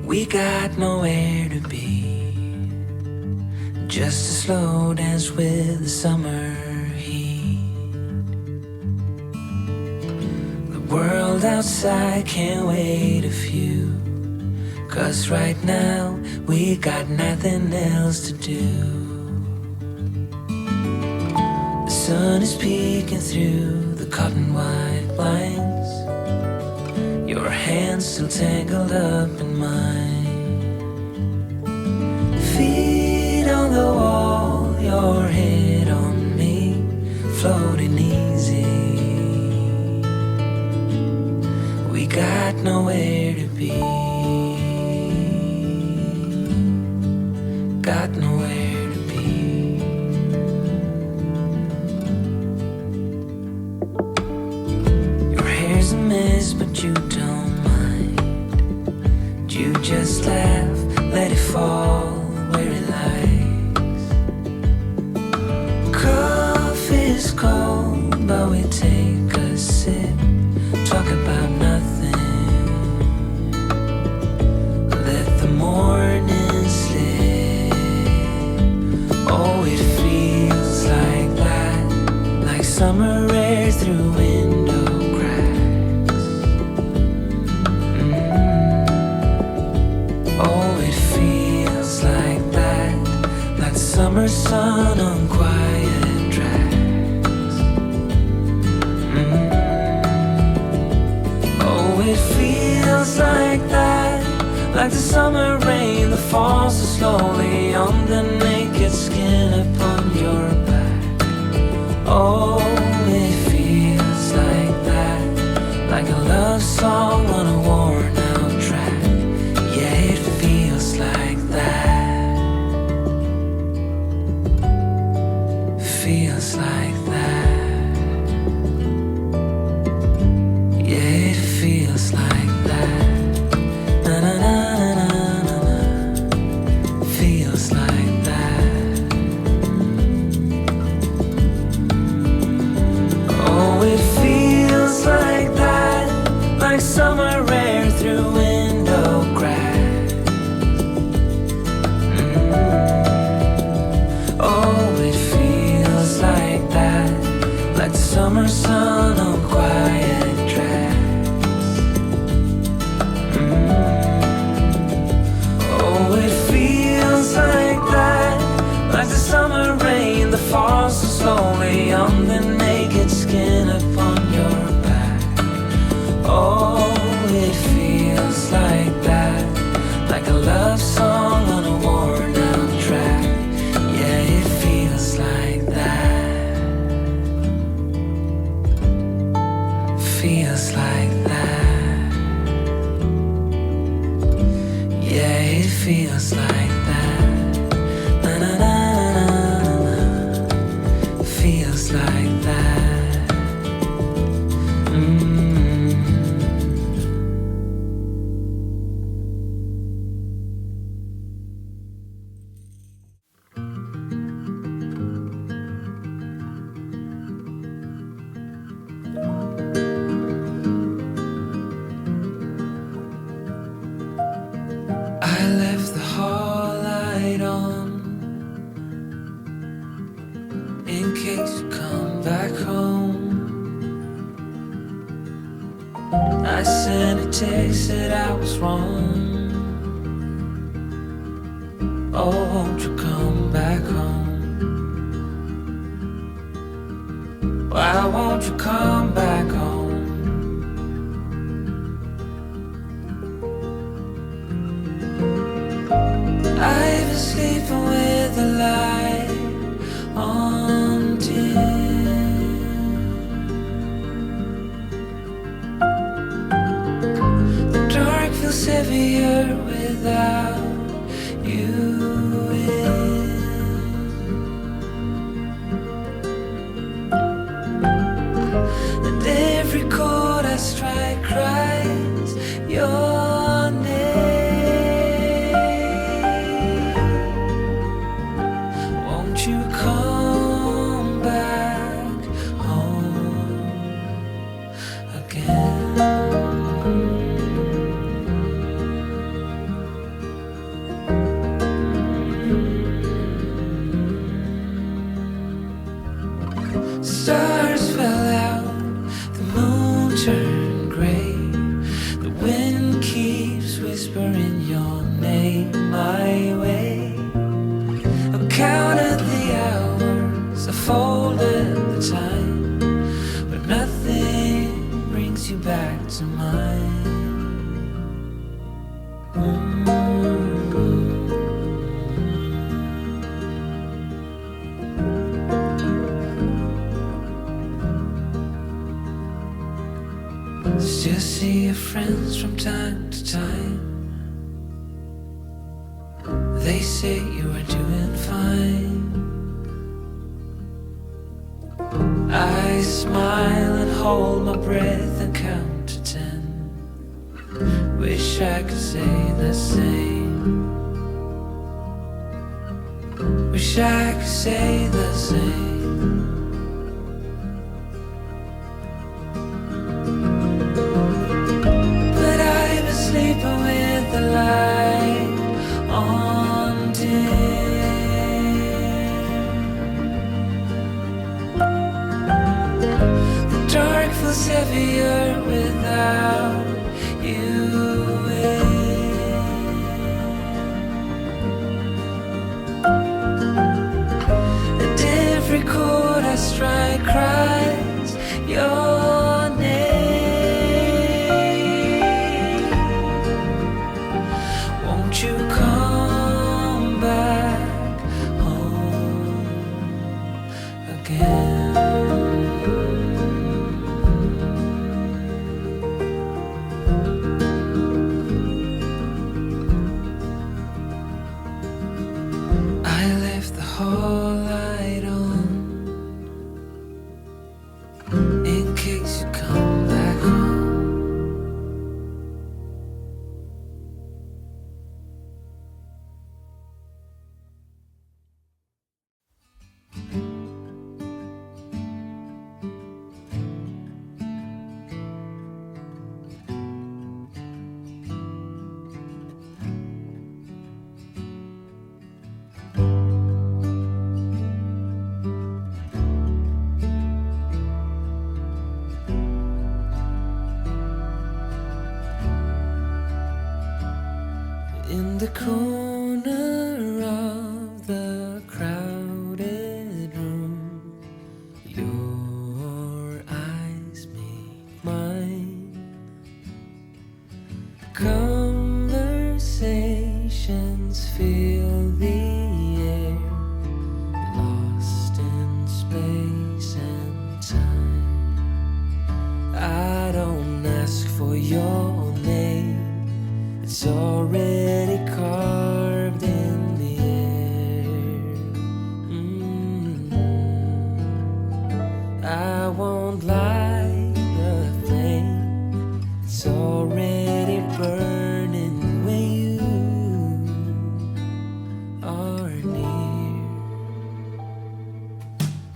We got nowhere to be, just a slow dance with the summer heat. The world outside can't wait a few, 'cause right now we got nothing else to do. The sun is peeking through the cotton white blinds, your hands still tangled up in mine. Feet on the wall, your head on me, floating easy. We got nowhere to be, got nowhere to be. Your hair's a mess, but you don't mind. You just laugh, let it fall where it likes. Coffee's cold, but we take a sip, talk about nothing. Let the morning slip. Oh, it feels like that, like summer air through window cracks. Oh, it feels like that, like the summer sun on quiet tracks. Oh, it feels like that, like the summer rain that falls so slowly on the naked skin upon your back. Oh, it feels like that, like a love song on a worn out track. Yeah, it feels like that, feels like that. Yeah, it feels like that. Na na na na na na. Feels like that. Oh, it feels like that, like summer air through window cracks. Oh, it feels like that, like the summer sun on quiet tracks. Oh, it feels like that, like the summer rain that falls so slowly on the naked skin upon your back. Oh, it feels like that, like a love song on a worn out track. Yeah, it feels like that, feels like that. Yeah, it feels like that. Na na na na na na. Feels like that. I left the hall light on in case you come back home. I sent a text that I was wrong. Oh, won't you come back home? Why won't you come back home? I've been sleeping with the light on dim. The dark feels heavier without you in. And every chord I strike cries your name. Won't you come back home again? grave. The wind keeps whispering your name my way. I've counted the hours, I folded the time, but nothing brings you back to mine. Still see your friends from time to time. They say you are doing fine. I smile and hold my breath and count to 10. Wish I could say the same. Wish I could say the same. Sleeping with the light on dim. The dark feels heavier without you in. At every chord I strike cries your name. Won't you come back home again? I left the hall light on in case you come back home. In the corner of the crowded room, your eyes meet mine. Conversations fill the air, lost in space and time. I don't ask for your name, it's already carved in the air. I won't light the flame, it's already burning when you are near.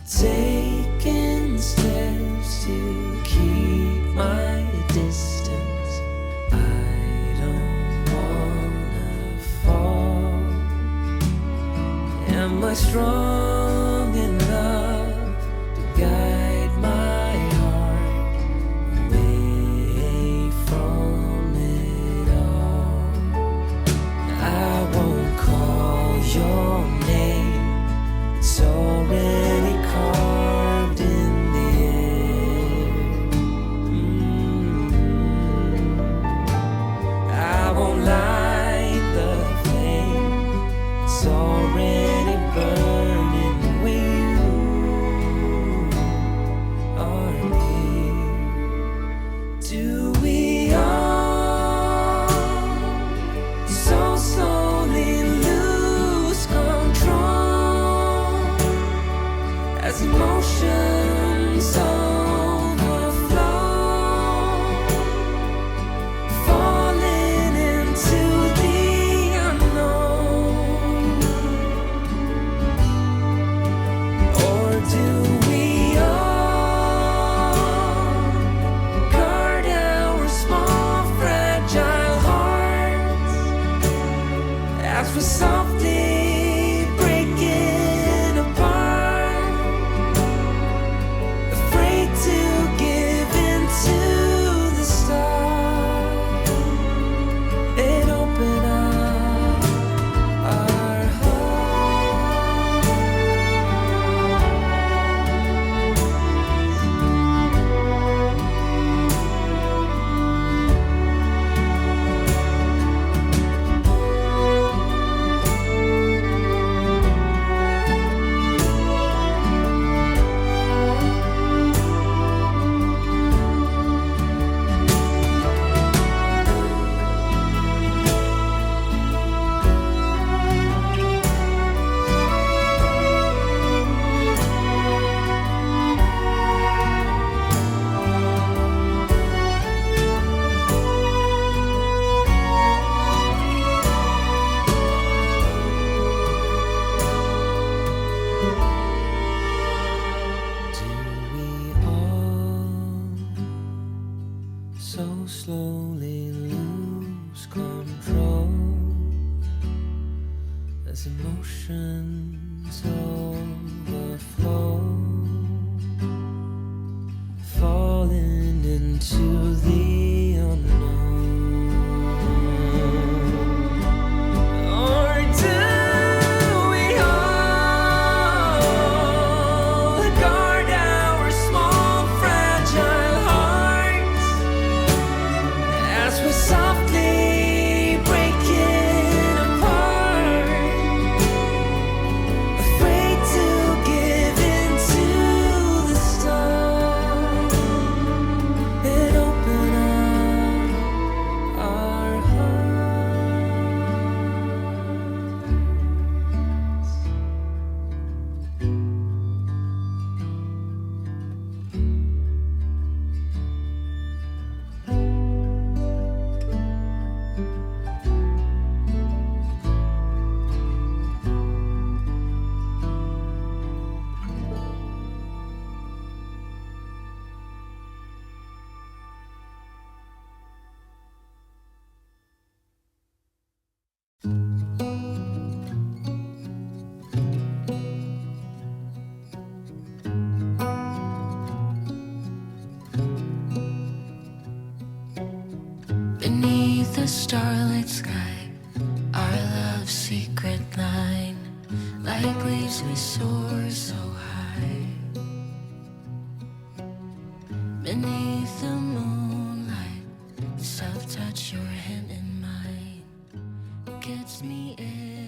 Taking steps to keep my distance, I don't wanna fall. Am I strong enough to guide my heart away from it all? I won't call your name, it's already carved in the air. I won't light the flame, it's already burned. so slowly lose control as emotions overflow, falling into the unknown. Or do we all guard our small fragile hearts as we softly break it apart, afraid to give in to the storm and open up our hearts? Beneath the starlit sky, our love's secret line, like leaves we soar so high. Beneath the moonlight, soft touch your hand in mine gets me in.